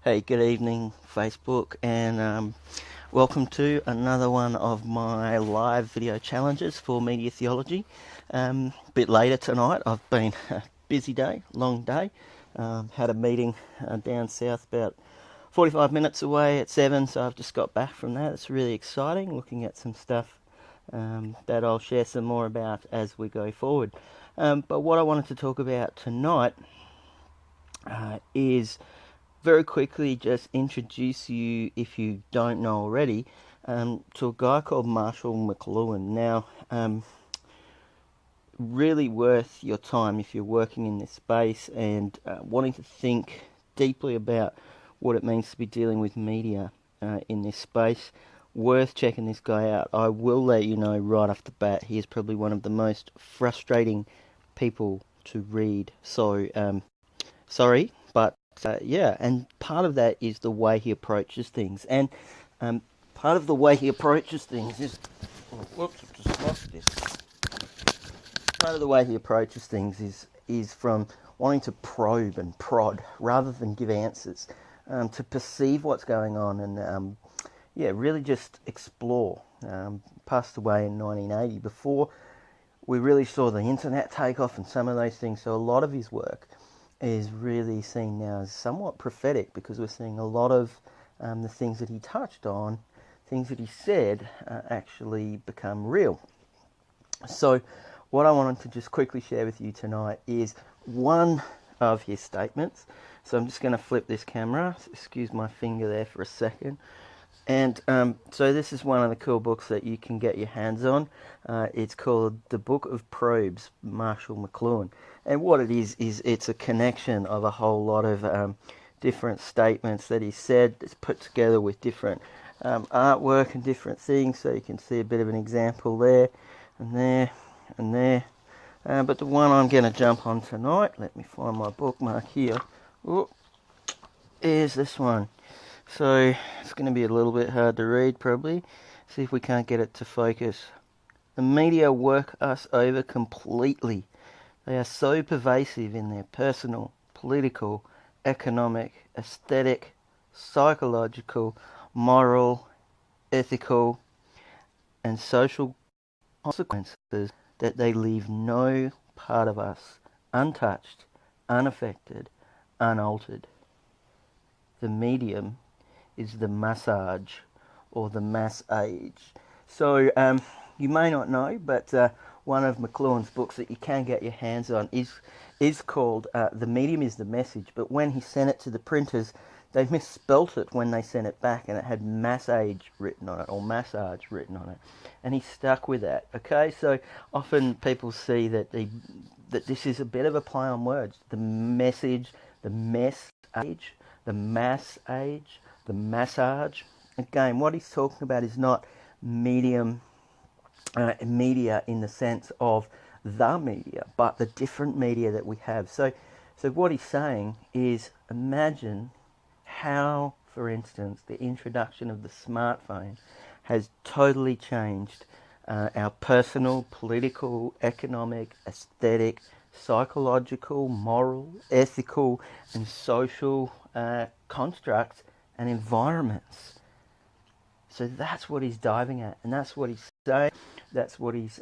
Hey, good evening, Facebook, and welcome to another one of my live video challenges for Media Theology. A bit later tonight, I've been a busy day, long day. Had a meeting down south about 45 minutes away at 7, so I've just got back from that. It's really exciting, looking at some stuff that I'll share some more about as we go forward. But what I wanted to talk about tonight is very quickly just introduce you, if you don't know already, to a guy called Marshall McLuhan. Now, really worth your time if you're working in this space and wanting to think deeply about what it means to be dealing with media in this space. Worth checking this guy out. I will let you know right off the bat, he is probably one of the most frustrating people to read. So, sorry, but yeah, and part of that is the way he approaches things, and part of the way he approaches things is, oh, whoops, I've just lost this. Part of the way he approaches things is from wanting to probe and prod rather than give answers, to perceive what's going on and yeah, really just explore. Passed away in 1980 before we really saw the internet take off and some of those things. So a lot of his work is really seen now as somewhat prophetic because we're seeing a lot of the things that he touched on, things that he said, actually become real. So what I wanted to just quickly share with you tonight is one of his statements. So I'm just going to flip this camera. Excuse my finger there for a second. And so this is one of the cool books that you can get your hands on. It's called The Book of Probes, Marshall McLuhan. And what it is it's a connection of a whole lot of different statements that he said. It's put together with different artwork and different things. So you can see a bit of an example there and there and there. But the one I'm going to jump on tonight, let me find my bookmark here, is this one. So it's going to be a little bit hard to read probably. See if we can't get it to focus. The media work us over completely. They are so pervasive in their personal, political, economic, aesthetic, psychological, moral, ethical, and social consequences that they leave no part of us untouched, unaffected, unaltered. The medium is the massage or the mass age. So you may not know, but one of McLuhan's books that you can get your hands on is called The Medium is the Message. But when he sent it to the printers, they misspelt it when they sent it back, and it had mass age written on it or massage written on it, and he stuck with that. Okay, so often people see that that this is a bit of a play on words. The message, the mess age, the mass age, the massage. Again, what he's talking about is not medium media in the sense of the media, but the different media that we have. So what he's saying is, imagine how, for instance, the introduction of the smartphone has totally changed our personal, political, economic, aesthetic, psychological, moral, ethical, and social constructs and environments. So that's what he's diving at, and that's what he's saying. That's what he's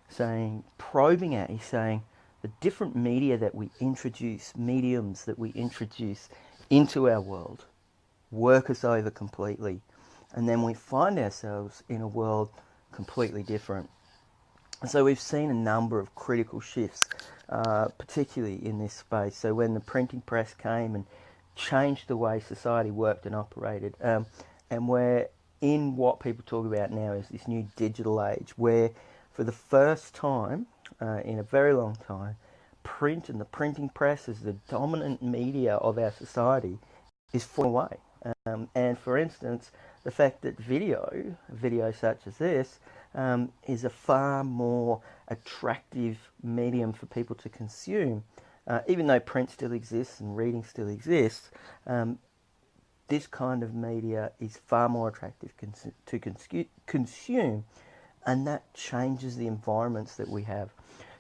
saying, probing at. He's saying the different media that we introduce, mediums that we introduce into our world, work us over completely, and then we find ourselves in a world completely different. So we've seen a number of critical shifts, particularly in this space. So when the printing press came and changed the way society worked and operated, and we're in what people talk about now is this new digital age, where for the first time in a very long time, print and the printing press as the dominant media of our society is falling away. And for instance, the fact that video such as this, is a far more attractive medium for people to consume. Even though print still exists and reading still exists, this kind of media is far more attractive to consume, and that changes the environments that we have.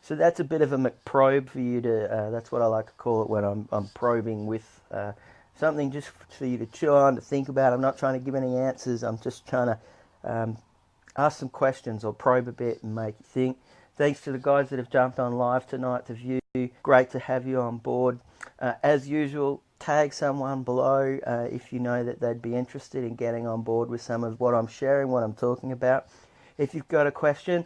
So that's a bit of a McProbe for you to. That's what I like to call it when I'm probing with something just for you to chew on, to think about. I'm not trying to give any answers. I'm just trying to ask some questions or probe a bit and make you think. Thanks to the guys that have jumped on live tonight to view. Great to have you on board. As usual, tag someone below if you know that they'd be interested in getting on board with some of what I'm sharing, what I'm talking about. If you've got a question,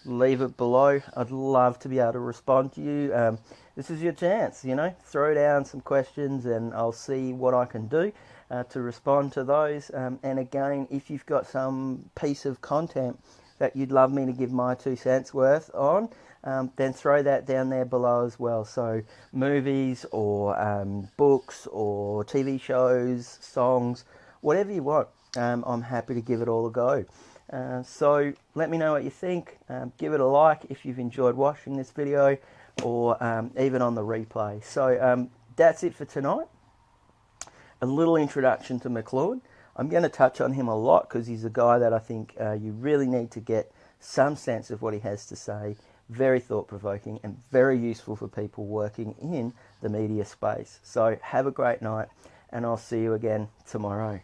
leave it below. I'd love to be able to respond to you. This is your chance, you know. Throw down some questions and I'll see what I can do to respond to those. And again, if you've got some piece of content that you'd love me to give my 2 cents worth on, then throw that down there below as well. So movies or books or TV shows, songs, whatever you want, I'm happy to give it all a go. So let me know what you think. Give it a like if you've enjoyed watching this video, or even on the replay. So that's it for tonight. A little introduction to McLeod. I'm going to touch on him a lot because he's a guy that I think you really need to get some sense of what he has to say. Very thought-provoking and very useful for people working in the media space. So have a great night, and I'll see you again tomorrow.